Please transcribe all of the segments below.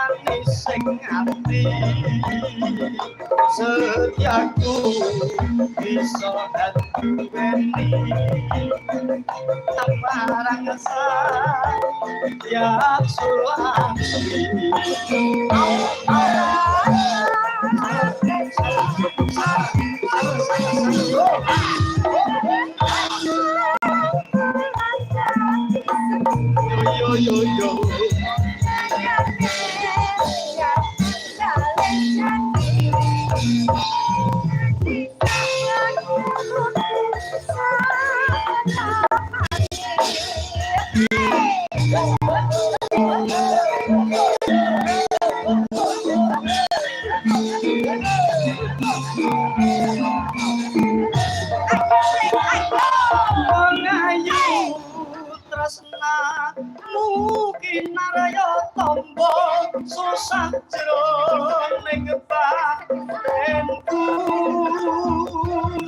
manis sing ati setiaku bisa nduweni tamarang ya sulami yo yo yo Mengayu tresna mungkin naraya tombo susah jroning batenku wong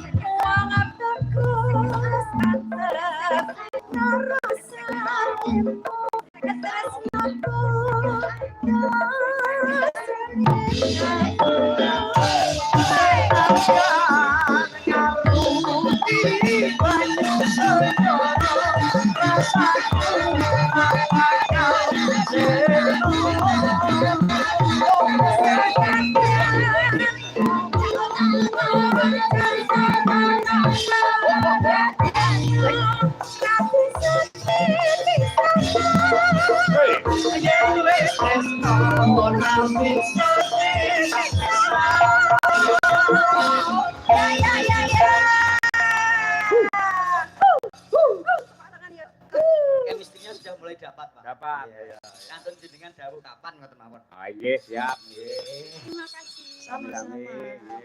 bagus antep narasamu tresnaku Kemistrinya sudah mulai dapat, Pak. Dapat. Ya. Kantun jenengan dawuh kapan ngoten mawon. Nggih, siap. Terima kasih. Sama-sama.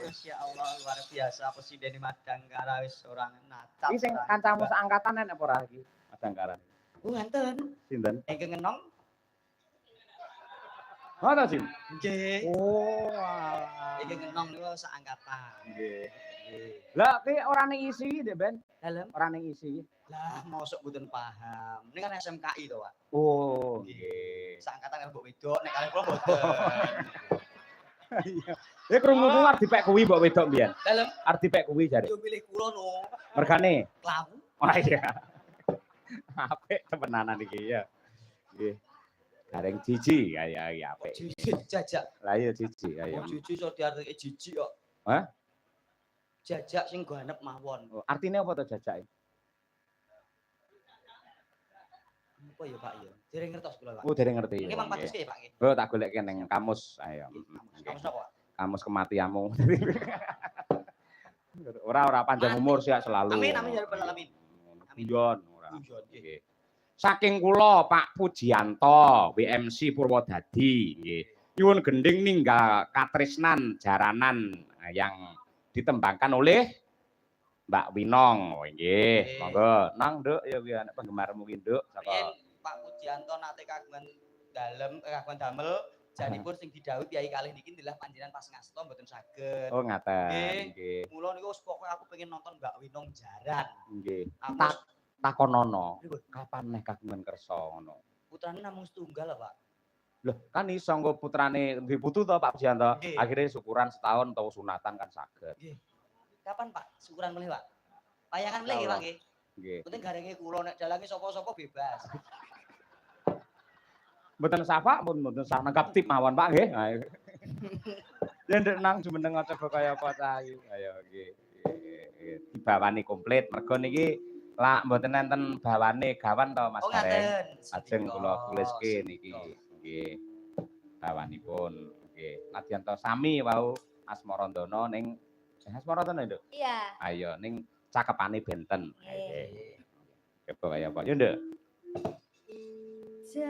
Masya Allah luar biasa Presiden Madangkara wis orang nacat. Iki sing kancamu seangkatan enek apa ora iki? Madangkara. Ngenten. Sinten? Ingkang ngenong. Ngono, Sin. Nggih. Oh, alah. Ingkang ngenong niku seangkatan. Nggih. Nggih. Lah, ki ora ning isi iki, Ben. Dalem. Ora ning isi. Lah, mosok mboten paham. Ini kan SMKI to, Pak. Oh, nggih. Seangkatan karo mbok wedok, nek kalih kula mboten. Iya. Ya krungu-krungu arep dipek kuwi mbok wedok mbiyen. Dalem. Arep dipek kuwi jare. Yo milih kula no. Mergane. Klawu. Wah iya. Apik temenanan iki ya. Nggih. Gareng jiji kaya iki apik. Jiji jajak. Lah iya jiji kaya. Jiji iso diartike jiji kok. Hah? Jajak sing ganep mawon. Oh, artine apa to jajak? Apa ya, Pak ya? Dereng ngertos kula, Pak. Oh, dereng ngerti. Ini Mang Patus ya, Pak nggih. Oh, tak goleke ning kamus. Ayo. Kamus napa, Pak? Kamus kematianmu. Ora panjang umur sih selalu. Amin amin ya rabbal alamin. Amin. Guyon ora. Guyon, nggih. Nggih. Saking kula Pak Pujianto, WMC Purwodadi nggih. Nyuwun gending ninggal katresnan jaranan yang ditembangkan oleh Mbak Winong. Oh nggih, monggo. Nang, Nduk, ya kuwi anak penggemarmu ki, Nduk, saka Pak Pujianto nate kagungan dalem kagungan damel janipun sing didhawuhi Kyai kalih niki ndilah panjenengan pas ngasta mboten saged. Oh ngaten, nggih. Mula niku pokoke aku pengen nonton Mbak Winong jaran. Nggih. Aku Takonono. Kapan neh kagungan kersa ngono? putrane namung setunggal lho, Pak. Loh, kan iso nggo putrane duwe putu to Pak Pujianto. Akhirnya syukuran setahun atau sunatan kan saged. Nggih. Kapan Pak syukuran mulih, Pak? Payangan mulih nggih, Pak nggih. Nggih. Penting garenge kula nek dalange sapa-sapa bebas. Mboten sapa pun mboten sah nanggap tip mawon Pak nggih. Ya ndek nang jumeneng coba kaya apa ta ayu. Ayo nggih. Dibawani komplit mergo niki lak mboten enten bawane gawan to Mas Gareng. Ajeng kula tuliske niki. Nggih. Bawanipun nggih. Nadyan to sami wau Asmarandono ning Asmarandono Nduk. Iya. Ayo ning cakepane benten. Nggih. Coba kaya apa? Yo Nduk. Ja